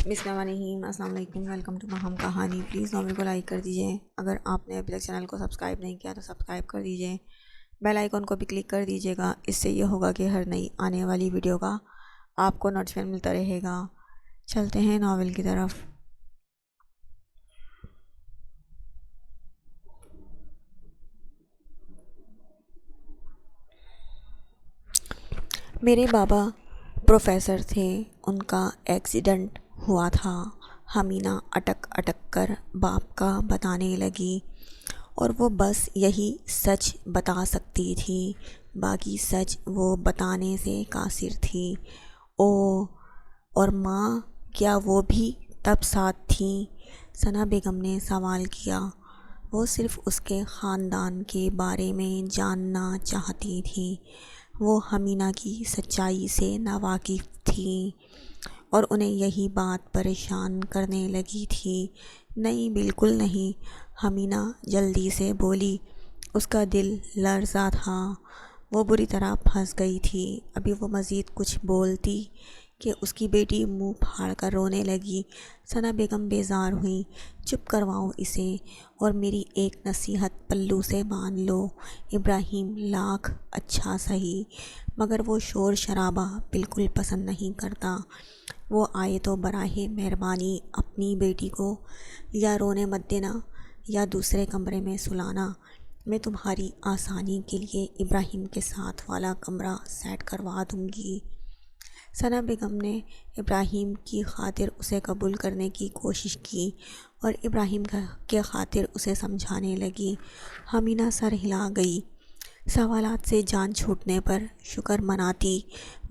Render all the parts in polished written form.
بسم اللہ الرحمن الرحیم۔ السلام علیکم، ویلکم ٹو ماہم کہانی۔ پلیز ناول کو لائک کر دیجئے، اگر آپ نے ابھی تک چینل کو سبسکرائب نہیں کیا تو سبسکرائب کر دیجئے، بیل آئیکن کو بھی کلک کر دیجئے گا۔ اس سے یہ ہوگا کہ ہر نئی آنے والی ویڈیو کا آپ کو نوٹیفیکیشن ملتا رہے گا۔ چلتے ہیں ناول کی طرف۔ میرے بابا پروفیسر تھے، ان کا ایکسیڈنٹ ہوا تھا۔ حمینہ اٹک اٹک کر باپ کا بتانے لگی، اور وہ بس یہی سچ بتا سکتی تھی، باقی سچ وہ بتانے سے قاصر تھی۔ اور ماں کیا وہ بھی تب ساتھ تھیں؟ ثنا بیگم نے سوال کیا۔ وہ صرف اس کے خاندان کے بارے میں جاننا چاہتی تھی۔ وہ حمینہ کی سچائی سے ناواقف تھیں، اور انہیں یہی بات پریشان کرنے لگی تھی۔ نہیں، بالکل نہیں، حمینہ جلدی سے بولی۔ اس کا دل لرزا تھا، وہ بری طرح پھنس گئی تھی۔ ابھی وہ مزید کچھ بولتی کہ اس کی بیٹی منہ پھاڑ کر رونے لگی۔ ثنا بیگم بیزار ہوئیں۔ چپ کرواؤ اسے، اور میری ایک نصیحت پلو سے باندھ لو۔ ابراہیم لاکھ اچھا سہی، مگر وہ شور شرابہ بالکل پسند نہیں کرتا۔ وہ آئے تو براہ مہربانی اپنی بیٹی کو یا رونے مت دینا یا دوسرے کمرے میں سلانا۔ میں تمہاری آسانی کے لیے ابراہیم کے ساتھ والا کمرہ سیٹ کروا دوں گی۔ ثنا بیگم نے ابراہیم کی خاطر اسے قبول کرنے کی کوشش کی، اور ابراہیم کے خاطر اسے سمجھانے لگی۔ حمینہ سر ہلا گئی۔ سوالات سے جان چھوٹنے پر شکر مناتی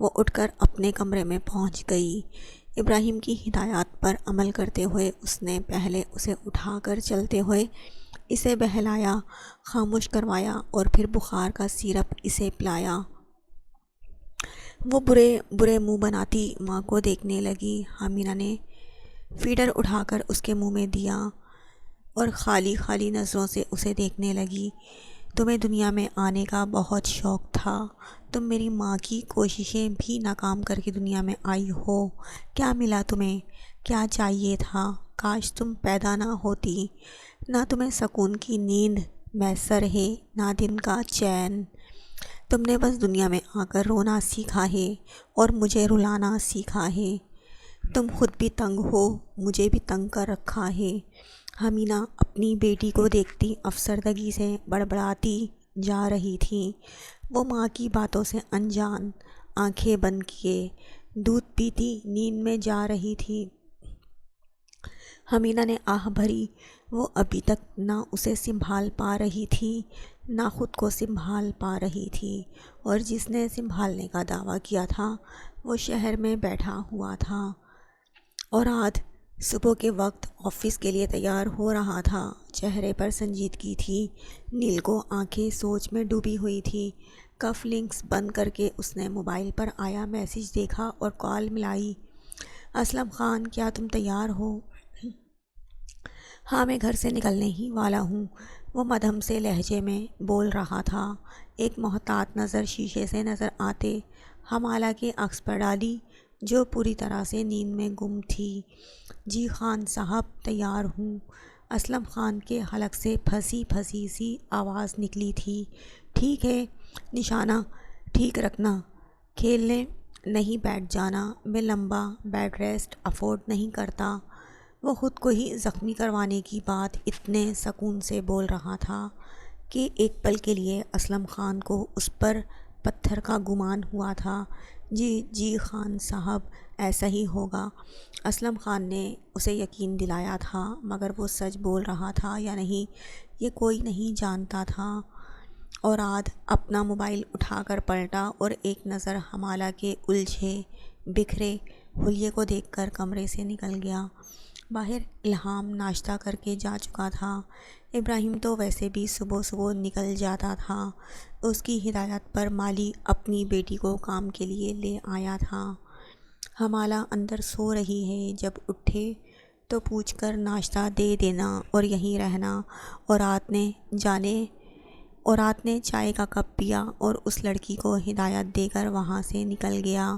وہ اٹھ کر اپنے کمرے میں پہنچ گئی۔ ابراہیم کی ہدایات پر عمل کرتے ہوئے اس نے پہلے اسے اٹھا کر چلتے ہوئے اسے بہلایا، خاموش کروایا، اور پھر بخار کا سیرپ اسے پلایا۔ وہ برے منہ بناتی ماں کو دیکھنے لگی۔ حمینہ نے فیڈر اٹھا کر اس کے منہ میں دیا اور خالی خالی نظروں سے اسے دیکھنے لگی۔ تمہیں دنیا میں آنے کا بہت شوق تھا، تم میری ماں کی کوششیں بھی ناکام کر کے دنیا میں آئی ہو۔ کیا ملا تمہیں؟ کیا چاہیے تھا؟ کاش تم پیدا نہ ہوتی۔ نہ تمہیں سکون کی نیند میسر ہے، نہ دن کا چین۔ تم نے بس دنیا میں آ کر رونا سیکھا ہے اور مجھے رلانا سیکھا ہے۔ تم خود بھی تنگ ہو، مجھے بھی تنگ کر رکھا ہے۔ حمینہ اپنی بیٹی کو دیکھتی افسردگی سے بڑبڑاتی جا رہی تھی۔ وہ ماں کی باتوں سے انجان، آنکھیں بند کیے دودھ پیتی نیند میں جا رہی تھی۔ حمینہ نے آہ بھری۔ وہ ابھی تک نہ اسے سنبھال پا رہی تھی، نہ خود کو سنبھال پا رہی تھی، اور جس نے سنبھالنے کا دعویٰ کیا تھا وہ شہر میں بیٹھا ہوا تھا اور آج صبح کے وقت آفس کے لیے تیار ہو رہا تھا۔ چہرے پر سنجیدگی تھی، نیل کو آنکھیں سوچ میں ڈوبی ہوئی تھی۔ کف لنکس بند کر کے اس نے موبائل پر آیا میسج دیکھا اور کال ملائی۔ اسلم خان، کیا تم تیار ہو؟ ہاں، میں گھر سے نکلنے ہی والا ہوں، وہ مدھم سے لہجے میں بول رہا تھا۔ ایک محتاط نظر شیشے سے نظر آتے حمالہ کے عکس پر ڈالی، جو پوری طرح سے نیند میں گم تھی۔ جی خان صاحب، تیار ہوں، اسلم خان کے حلق سے پھنسی پھنسی سی آواز نکلی تھی۔ ٹھیک ہے، نشانہ ٹھیک رکھنا، کھیلنے نہیں بیٹھ جانا، میں لمبا بیڈ ریسٹ افورڈ نہیں کرتا۔ وہ خود کو ہی زخمی کروانے کی بات اتنے سکون سے بول رہا تھا کہ ایک پل کے لیے اسلم خان کو اس پر پتھر کا گمان ہوا تھا۔ جی خان صاحب، ایسا ہی ہوگا۔ اسلم خان نے اسے یقین دلایا تھا، مگر وہ سچ بول رہا تھا یا نہیں یہ کوئی نہیں جانتا تھا۔ اور آج اپنا موبائل اٹھا کر پلٹا اور ایک نظر حمالہ کے الجھے بکھرے حلیے کو دیکھ کر کمرے سے نکل گیا۔ باہر الہام ناشتہ کر کے جا چکا تھا۔ ابراہیم تو ویسے بھی صبح صبح نکل جاتا تھا، اس کی ہدایت پر مالی اپنی بیٹی کو کام کے لیے لے آیا تھا۔ حمالہ اندر سو رہی ہے، جب اٹھے تو پوچھ کر ناشتہ دے دینا اور یہیں رہنا۔ اور رات نے چائے کا کپ پیا اور اس لڑکی کو ہدایت دے کر وہاں سے نکل گیا۔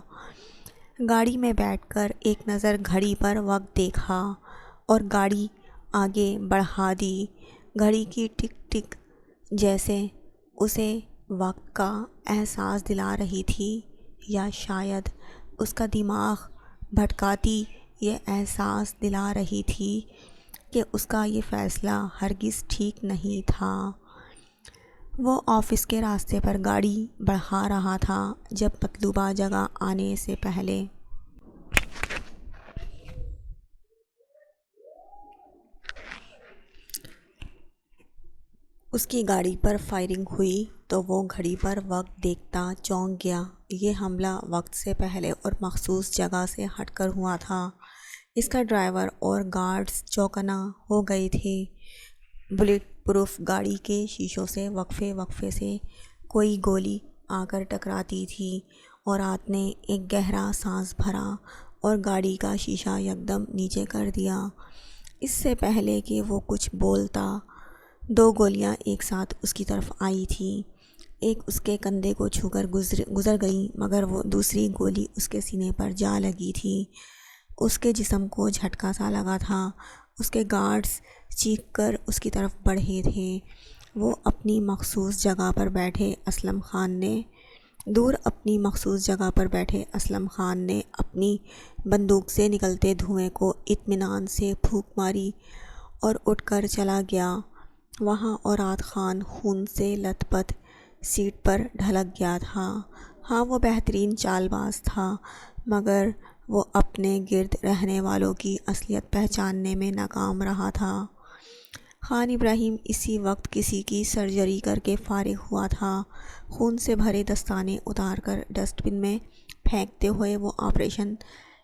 گاڑی میں بیٹھ کر ایک نظر گھڑی پر وقت دیکھا اور گاڑی آگے بڑھا دی۔ گھڑی کی ٹک ٹک جیسے اسے وقت کا احساس دلا رہی تھی، یا شاید اس کا دماغ بھٹکاتی یہ احساس دلا رہی تھی کہ اس کا یہ فیصلہ ہرگز ٹھیک نہیں تھا۔ وہ آفس کے راستے پر گاڑی بڑھا رہا تھا جب مطلوبہ جگہ آنے سے پہلے اس کی گاڑی پر فائرنگ ہوئی تو وہ گھڑی پر وقت دیکھتا چونک گیا۔ یہ حملہ وقت سے پہلے اور مخصوص جگہ سے ہٹ کر ہوا تھا۔ اس کا ڈرائیور اور گارڈز چوکنا ہو گئے تھے۔ بلٹ پروف گاڑی کے شیشوں سے وقفے وقفے سے کوئی گولی آ کر ٹکراتی تھی۔ اورات نے ایک گہرا سانس بھرا اور گاڑی کا شیشہ یکدم نیچے کر دیا۔ اس سے پہلے کہ وہ کچھ بولتا، دو گولیاں ایک ساتھ اس کی طرف آئی تھیں۔ ایک اس کے کندھے کو چھو کر گزر گئی، مگر وہ دوسری گولی اس کے سینے پر جا لگی تھی۔ اس کے جسم کو جھٹکا سا لگا تھا۔ اس کے گارڈز چیخ کر اس کی طرف بڑھے تھے۔ وہ اپنی مخصوص جگہ پر بیٹھے اسلم خان نے اپنی بندوق سے نکلتے دھوئیں کو اطمینان سے پھونک ماری اور اٹھ کر چلا گیا۔ وہاں اورات خان خون سے لت پت سیٹ پر ڈھلک گیا تھا۔ ہاں، وہ بہترین چال باز تھا، مگر وہ اپنے گرد رہنے والوں کی اصلیت پہچاننے میں ناکام رہا تھا۔ خان ابراہیم اسی وقت کسی کی سرجری کر کے فارغ ہوا تھا۔ خون سے بھرے دستانے اتار کر ڈسٹ بن میں پھینکتے ہوئے وہ آپریشن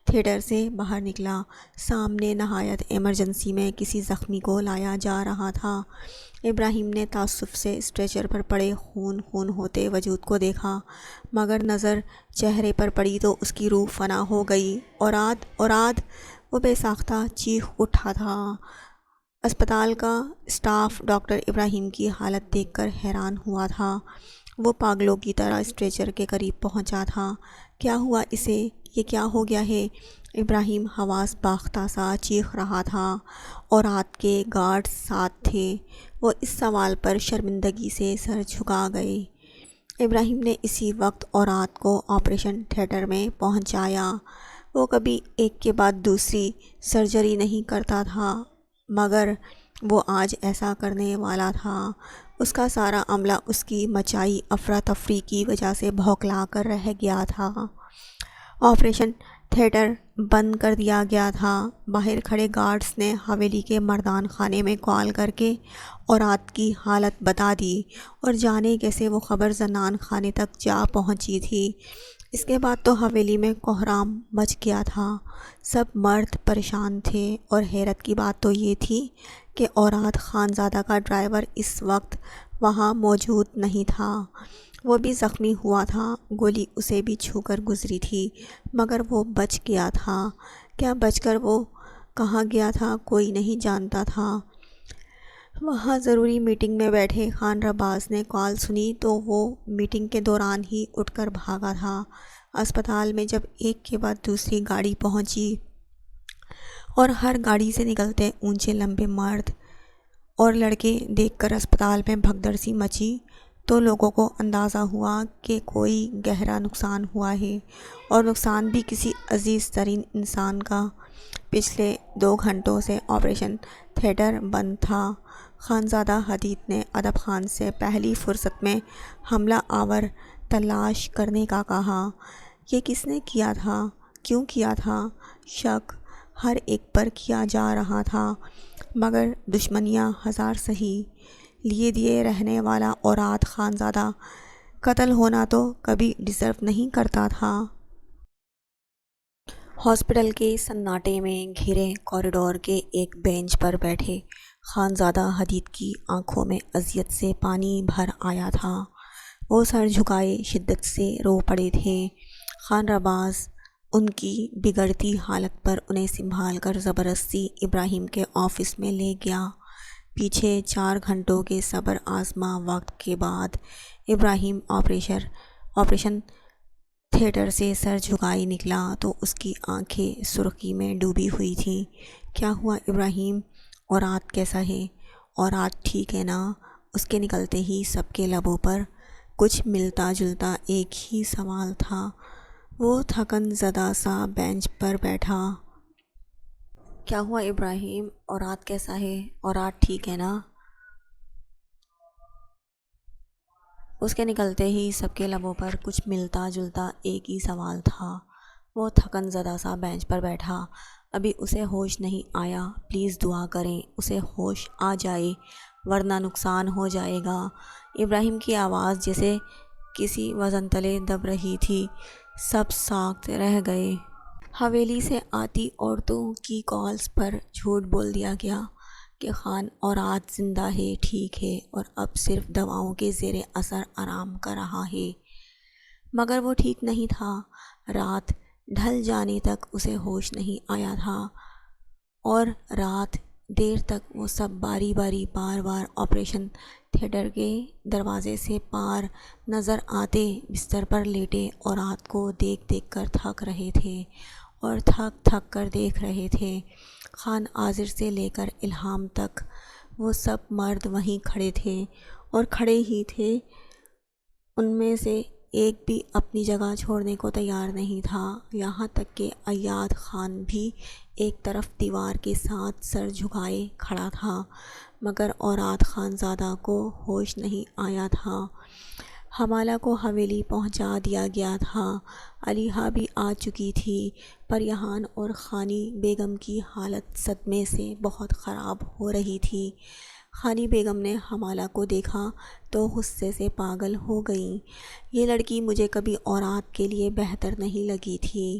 تھیٹر سے باہر نکلا۔ سامنے نہایت ایمرجنسی میں کسی زخمی کو لایا جا رہا تھا۔ ابراہیم نے تعصب سے اسٹریچر پر پڑے خون ہوتے وجود کو دیکھا، مگر نظر چہرے پر پڑی تو اس کی روح فنا ہو گئی۔ اوراد! وہ بے ساختہ چیخ اٹھا تھا۔ اسپتال کا اسٹاف ڈاکٹر ابراہیم کی حالت دیکھ کر حیران ہوا تھا۔ وہ پاگلوں کی طرح اسٹریچر کے قریب پہنچا تھا۔ کیا ہوا اسے؟ یہ کیا ہو گیا ہے؟ ابراہیم حواس باختہ سا چیخ رہا تھا۔ اورات کے گارڈز ساتھ تھے۔ وہ اس سوال پر شرمندگی سے سر جھکا گئے۔ ابراہیم نے اسی وقت اورات کو آپریشن تھیٹر میں پہنچایا۔ وہ کبھی ایک کے بعد دوسری سرجری نہیں کرتا تھا، مگر وہ آج ایسا کرنے والا تھا۔ اس کا سارا عملہ اس کی مچائی افراتفری کی وجہ سے بھوکلا کر رہ گیا تھا۔ آپریشن تھیٹر بند کر دیا گیا تھا۔ باہر کھڑے گارڈز نے حویلی کے مردان خانے میں کال کر کے اورات کی حالت بتا دی، اور جانے کیسے وہ خبر زنان خانے تک جا پہنچی تھی۔ اس کے بعد تو حویلی میں کوہرام مچ گیا تھا۔ سب مرد پریشان تھے، اور حیرت کی بات تو یہ تھی کہ اورات خانزادہ کا ڈرائیور اس وقت وہاں موجود نہیں تھا۔ وہ بھی زخمی ہوا تھا، گولی اسے بھی چھو کر گزری تھی، مگر وہ بچ گیا تھا۔ کیا بچ کر وہ کہاں گیا تھا کوئی نہیں جانتا تھا۔ وہاں ضروری میٹنگ میں بیٹھے خان رباز نے کال سنی تو وہ میٹنگ کے دوران ہی اٹھ کر بھاگا تھا۔ اسپتال میں جب ایک کے بعد دوسری گاڑی پہنچی اور ہر گاڑی سے نکلتے اونچے لمبے مرد اور لڑکے دیکھ کر اسپتال میں بھگدڑ سی مچی، تو لوگوں کو اندازہ ہوا کہ کوئی گہرا نقصان ہوا ہے، اور نقصان بھی کسی عزیز ترین انسان کا۔ پچھلے 2 گھنٹوں سے آپریشن تھیٹر بند تھا۔ خانزادہ حدید نے ادب خان سے پہلی فرصت میں حملہ آور تلاش کرنے کا کہا۔ یہ کس نے کیا تھا؟ کیوں کیا تھا؟ شک ہر ایک پر کیا جا رہا تھا، مگر دشمنیاں ہزار سہی۔ لیے دیے رہنے والا اورات خانزادہ قتل ہونا تو کبھی ڈیزرو نہیں کرتا تھا۔ ہاسپٹل کے سناٹے میں گھرے کوریڈور کے ایک بینچ پر بیٹھے خانزادہ حدید کی آنکھوں میں اذیت سے پانی بھر آیا تھا۔ وہ سر جھکائے شدت سے رو پڑے تھے۔ خان رباز ان کی بگڑتی حالت پر انہیں سنبھال کر زبردستی ابراہیم کے آفس میں لے گیا۔ پیچھے 4 گھنٹوں کے صبر آزما وقت کے بعد ابراہیم آپریشن تھیٹر سے سر جھکائے نکلا تو اس کی آنکھیں سرخی میں ڈوبی ہوئی تھیں۔ کیا ہوا ابراہیم؟ اورات کیسا ہے؟ اورات ٹھیک ہے نا؟ اس کے نکلتے ہی سب کے لبوں پر کچھ ملتا جلتا ایک ہی سوال تھا۔ وہ تھکن زدہ سا بینچ پر بیٹھا۔ کیا ہوا ابراہیم؟ اورات کیسا ہے؟ اورات ٹھیک ہے نا؟ اس کے نکلتے ہی سب کے لبوں پر کچھ ملتا جلتا ایک ہی سوال تھا۔ وہ تھکن زدہ سا بینچ پر بیٹھا۔ ابھی اسے ہوش نہیں آیا۔ پلیز دعا کریں اسے ہوش آ جائے ورنہ نقصان ہو جائے گا۔ ابراہیم کی آواز جیسے کسی وزن تلے دب رہی تھی۔ سب ساکت رہ گئے۔ حویلی سے آتی عورتوں کی کالز پر جھوٹ بول دیا گیا کہ خان اورات زندہ ہے، ٹھیک ہے اور اب صرف دواؤں کے زیر اثر آرام کر رہا ہے، مگر وہ ٹھیک نہیں تھا۔ رات ڈھل جانے تک اسے ہوش نہیں آیا تھا اور رات دیر تک وہ سب باری باری بار بار آپریشن تھیٹر کے دروازے سے پار نظر آتے بستر پر لیٹے اورات کو دیکھ دیکھ کر تھک رہے تھے اور تھک تھک کر دیکھ رہے تھے۔ خان عازر سے لے کر الہام تک وہ سب مرد وہیں کھڑے تھے اور کھڑے ہی تھے۔ ان میں سے ایک بھی اپنی جگہ چھوڑنے کو تیار نہیں تھا، یہاں تک کہ ایاد خان بھی ایک طرف دیوار کے ساتھ سر جھکائے کھڑا تھا، مگر اورات خانزادہ کو ہوش نہیں آیا تھا۔ حمالہ کو حویلی پہنچا دیا گیا تھا۔ علیحہ بھی آ چکی تھی۔ پریحان اور خانی بیگم کی حالت صدمے سے بہت خراب ہو رہی تھی۔ خانی بیگم نے حمالہ کو دیکھا تو غصے سے پاگل ہو گئیں۔ یہ لڑکی مجھے کبھی اورات کے لیے بہتر نہیں لگی تھی،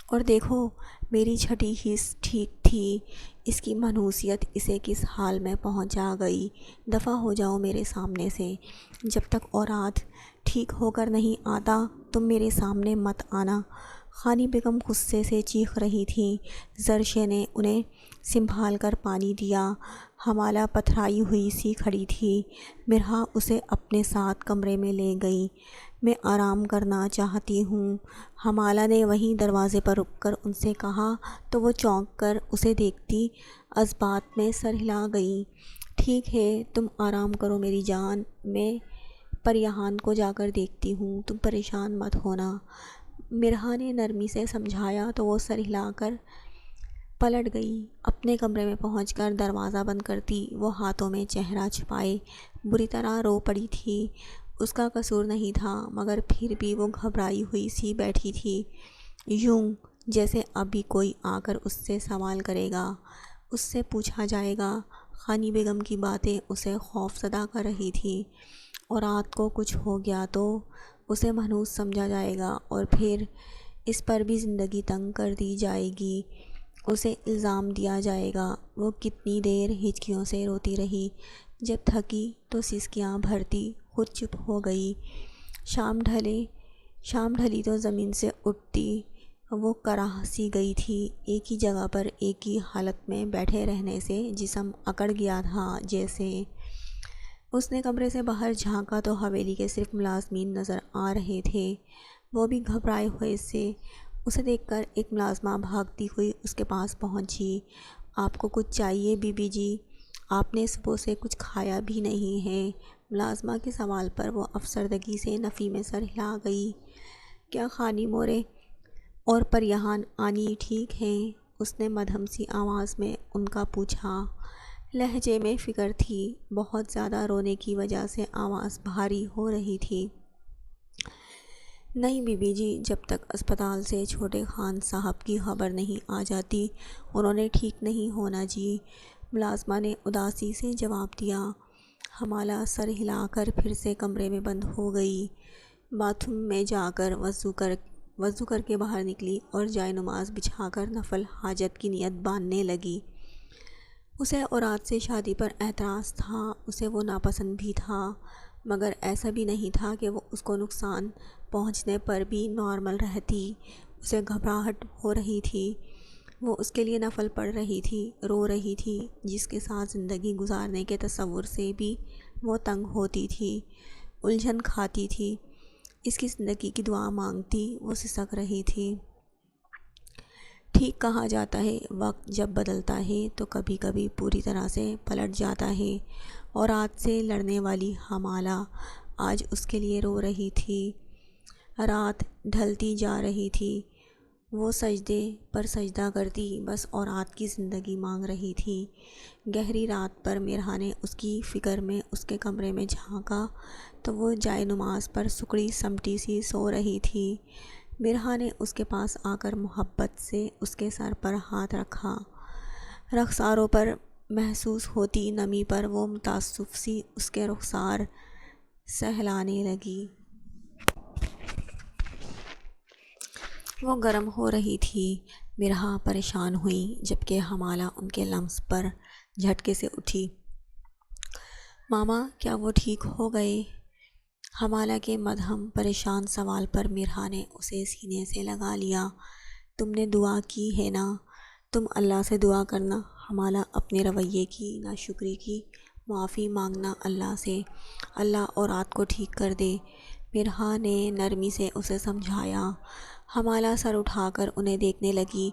اور دیکھو میری چھٹی حس ٹھیک تھی، اس کی منحوسیت اسے کس حال میں پہنچا گئی۔ دفع ہو جاؤ میرے سامنے سے، جب تک اورات ٹھیک ہو کر نہیں آتا تم میرے سامنے مت آنا۔ خانی بیگم غصے سے چیخ رہی تھیں۔ زرشے نے انہیں سنبھال کر پانی دیا۔ حمالہ پتھرائی ہوئی سی کھڑی تھی۔ مرحا اسے اپنے ساتھ کمرے میں لے گئی۔ میں آرام کرنا چاہتی ہوں، حمالہ نے وہیں دروازے پر رک کر ان سے کہا تو وہ چونک کر اسے دیکھتی اثبات میں سر ہلا گئیں۔ ٹھیک ہے تم آرام کرو میری جان، میں پریحان کو جا کر دیکھتی ہوں، تم پریشان مت ہونا۔ مرحا نے نرمی سے سمجھایا تو وہ سر ہلا کر پلٹ گئی۔ اپنے کمرے میں پہنچ کر دروازہ بند کرتی وہ ہاتھوں میں چہرہ چھپائے بری طرح رو پڑی تھی۔ اس کا قصور نہیں تھا، مگر پھر بھی وہ گھبرائی ہوئی سی بیٹھی تھی، یوں جیسے ابھی کوئی آ کر اس سے سوال کرے گا، اس سے پوچھا جائے گا۔ خانی بیگم کی باتیں اسے خوف زدہ کر رہی تھیں۔ اورات کو کچھ ہو گیا تو اسے منحوس سمجھا جائے گا اور پھر اس پر بھی زندگی تنگ کر دی جائے گی، اسے الزام دیا جائے گا۔ وہ کتنی دیر ہچکیوں سے روتی رہی، جب تھکی تو سسکیاں بھرتی خود چپ ہو گئی۔ شام ڈھلی تو زمین سے اٹھتی وہ کراہ سی گئی تھی۔ ایک ہی جگہ پر ایک ہی حالت میں بیٹھے رہنے سے جسم اکڑ گیا تھا جیسے۔ اس نے کمرے سے باہر جھانکا تو حویلی کے صرف ملازمین نظر آ رہے تھے، وہ بھی گھبرائے ہوئے سے۔ اسے دیکھ کر ایک ملازمہ بھاگتی ہوئی اس کے پاس پہنچی۔ آپ کو کچھ چاہیے بی بی جی؟ آپ نے صبح سے کچھ کھایا بھی نہیں ہے۔ ملازمہ کے سوال پر وہ افسردگی سے نفی میں سر ہلا گئی۔ کیا خانی مورے اور پریحان آنی ٹھیک ہیں؟ اس نے مدھم سی آواز میں ان کا پوچھا۔ لہجے میں فکر تھی، بہت زیادہ رونے کی وجہ سے آواز بھاری ہو رہی تھی۔ نہیں بی بی جی، جب تک اسپتال سے چھوٹے خان صاحب کی خبر نہیں آ جاتی انہوں نے ٹھیک نہیں ہونا جی، ملازمہ نے اداسی سے جواب دیا۔ حمالہ سر ہلا کر پھر سے کمرے میں بند ہو گئی۔ باتھ روم میں جا کر وضو کر کے باہر نکلی اور جائے نماز بچھا کر نفل حاجت کی نیت باندھنے لگی۔ اسے اورات سے شادی پر اعتراض تھا، اسے وہ ناپسند بھی تھا، مگر ایسا بھی نہیں تھا کہ وہ اس کو نقصان پہنچنے پر بھی نارمل رہتی۔ اسے گھبراہٹ ہو رہی تھی، وہ اس کے لیے نفل پڑھ رہی تھی، رو رہی تھی، جس کے ساتھ زندگی گزارنے کے تصور سے بھی وہ تنگ ہوتی تھی، الجھن کھاتی تھی۔ اس کی زندگی کی دعا مانگتی وہ سسک رہی تھی۔ ٹھیک کہا جاتا ہے وقت جب بدلتا ہے تو کبھی کبھی پوری طرح سے پلٹ جاتا ہے، اور رات سے لڑنے والی ہمالہ آج اس کے لیے رو رہی تھی۔ رات ڈھلتی جا رہی تھی، وہ سجدے پر سجدہ کرتی بس اورات کی زندگی مانگ رہی تھی۔ گہری رات پر مرہا نے اس کی فکر میں اس کے کمرے میں جھانکا تو وہ جائے نماز پر سکڑی سمٹی سی سو رہی تھی۔ مرہا نے اس کے پاس آ کر محبت سے اس کے سر پر ہاتھ رکھا۔ رخساروں پر محسوس ہوتی نمی پر وہ متاسف سی اس کے رخسار سہلانے لگی۔ وہ گرم ہو رہی تھی۔ مرہا پریشان ہوئی جبکہ ہمالہ ان کے لمس پر جھٹکے سے اٹھی۔ ماما کیا وہ ٹھیک ہو گئے؟ ہمالہ کے مدہم پریشان سوال پر مرہا نے اسے سینے سے لگا لیا۔ تم نے دعا کی ہے نا؟ تم اللہ سے دعا کرنا ہمالہ، اپنے رویے کی ناشکری کی معافی مانگنا اللہ سے، اللہ اورات کو ٹھیک کر دے، مرہا نے نرمی سے اسے سمجھایا۔ ہمالہ سر اٹھا کر انہیں دیکھنے لگی۔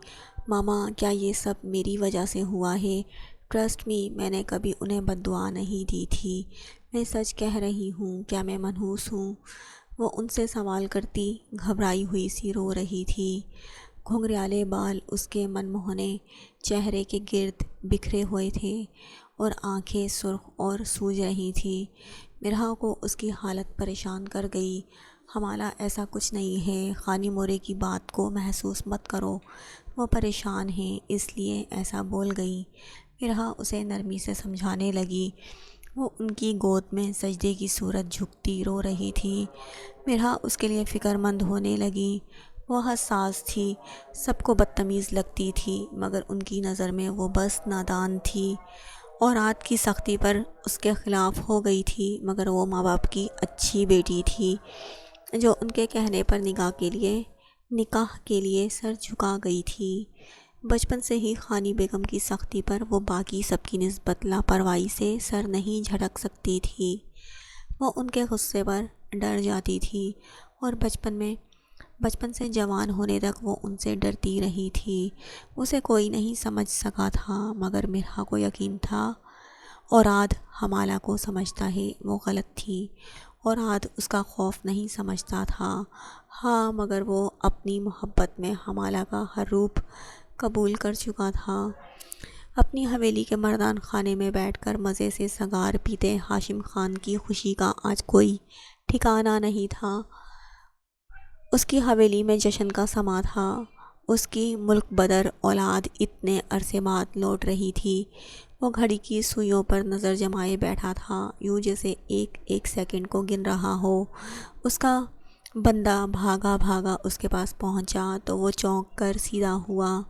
ماما کیا یہ سب میری وجہ سے ہوا ہے؟ ٹرسٹ می، میں نے کبھی انہیں بد دعا نہیں دی تھی، میں سچ کہہ رہی ہوں، کیا میں منحوس ہوں؟ وہ ان سے سوال کرتی گھبرائی ہوئی سی رو رہی تھی۔ گھنگریالے بال اس کے منموہنے چہرے کے گرد بکھرے ہوئے تھے اور آنکھیں سرخ اور سوج رہی تھیں۔ مرہا کو اس کی حالت پریشان کر گئی۔ ہمالہ ایسا کچھ نہیں ہے، خانی مورے کی بات کو محسوس مت کرو، وہ پریشان ہیں اس لیے ایسا بول گئی۔ مرہا اسے نرمی سے سمجھانے لگی۔ وہ ان کی گود میں سجدے کی صورت جھکتی رو رہی تھی۔ مرہا اس کے لیے فکر مند ہونے لگی۔ وہ حساس تھی، سب کو بدتمیز لگتی تھی، مگر ان کی نظر میں وہ بس نادان تھی۔ اورات کی سختی پر اس کے خلاف ہو گئی تھی، مگر وہ ماں باپ کی اچھی بیٹی تھی جو ان کے کہنے پر نکاح کے لیے سر جھکا گئی تھی۔ بچپن سے ہی خانی بیگم کی سختی پر وہ باقی سب کی نسبت لاپرواہی سے سر نہیں جھٹک سکتی تھی۔ وہ ان کے غصے پر ڈر جاتی تھی اور بچپن سے جوان ہونے تک وہ ان سے ڈرتی رہی تھی۔ اسے کوئی نہیں سمجھ سکا تھا، مگر مرہا کو یقین تھا اوراد ہمالہ کو سمجھتا ہے، وہ غلط تھی۔ اوراد اس کا خوف نہیں سمجھتا تھا، ہاں، مگر وہ اپنی محبت میں ہمالہ کا ہر روپ قبول کر چکا تھا۔ اپنی حویلی کے مردان خانے میں بیٹھ کر مزے سے سگار پیتے ہاشم خان کی خوشی کا آج کوئی ٹھکانہ نہیں تھا۔ اس کی حویلی میں جشن کا سماں تھا۔ اس کی ملک بدر اولاد اتنے عرصے بعد لوٹ رہی تھی۔ وہ گھڑی کی سوئیوں پر نظر جمائے بیٹھا تھا، یوں جیسے ایک ایک سیکنڈ کو گن رہا ہو۔ اس کا بندہ بھاگا بھاگا اس کے پاس پہنچا تو وہ چونک کر سیدھا ہوا۔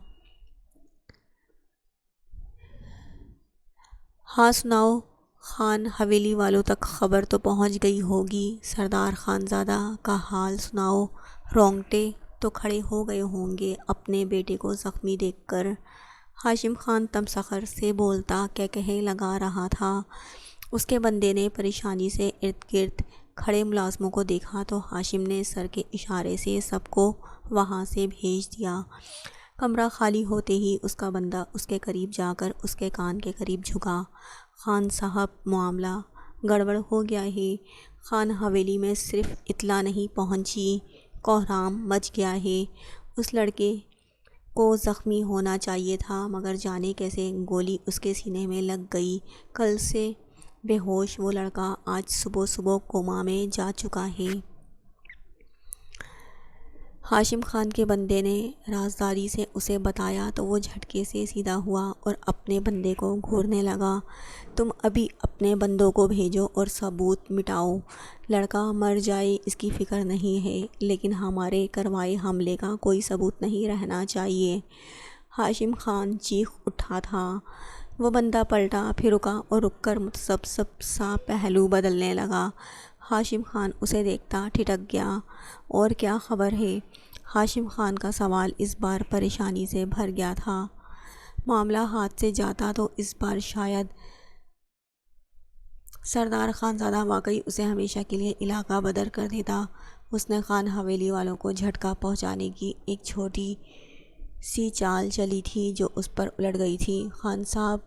ہاں سناؤ خان حویلی والوں تک خبر تو پہنچ گئی ہوگی، سردار خانزادہ کا حال سناؤ، رونگٹے تو کھڑے ہو گئے ہوں گے اپنے بیٹے کو زخمی دیکھ کر۔ ہاشم خان تمسخر سے بولتا کہے لگا رہا تھا۔ اس کے بندے نے پریشانی سے ارد گرد کھڑے ملازموں کو دیکھا تو ہاشم نے سر کے اشارے سے سب کو وہاں سے بھیج دیا۔ کمرہ خالی ہوتے ہی اس کا بندہ اس کے قریب جا کر اس کے کان کے قریب جھکا۔ خان صاحب، معاملہ گڑبڑ ہو گیا ہے، خان حویلی میں صرف اطلاع نہیں پہنچی، کوہرام مچ گیا ہے۔ اس لڑکے کو زخمی ہونا چاہیے تھا، مگر جانے کیسے گولی اس کے سینے میں لگ گئی۔ کل سے بے ہوش وہ لڑکا آج صبح کوما میں جا چکا ہے۔ ہاشم خان کے بندے نے رازداری سے اسے بتایا تو وہ جھٹکے سے سیدھا ہوا اور اپنے بندے کو گھورنے لگا۔ تم ابھی اپنے بندوں کو بھیجو اور ثبوت مٹاؤ، لڑکا مر جائے اس کی فکر نہیں ہے، لیکن ہمارے کروائے حملے کا کوئی ثبوت نہیں رہنا چاہیے۔ ہاشم خان چیخ اٹھا تھا۔ وہ بندہ پلٹا، پھر رکا اور رک کر متسبسب سا پہلو بدلنے لگا۔ ہاشم خان اسے دیکھتا ٹھٹک گیا۔ اور کیا خبر ہے؟ ہاشم خان کا سوال اس بار پریشانی سے بھر گیا تھا۔ معاملہ ہاتھ سے جاتا تو اس بار شاید سردار خانزادہ واقعی اسے ہمیشہ کے لیے علاقہ بدر کر دیتا۔ اس نے خان حویلی والوں کو جھٹکا پہنچانے کی ایک چھوٹی سی چال چلی تھی جو اس پر الٹ گئی تھی۔ خان صاحب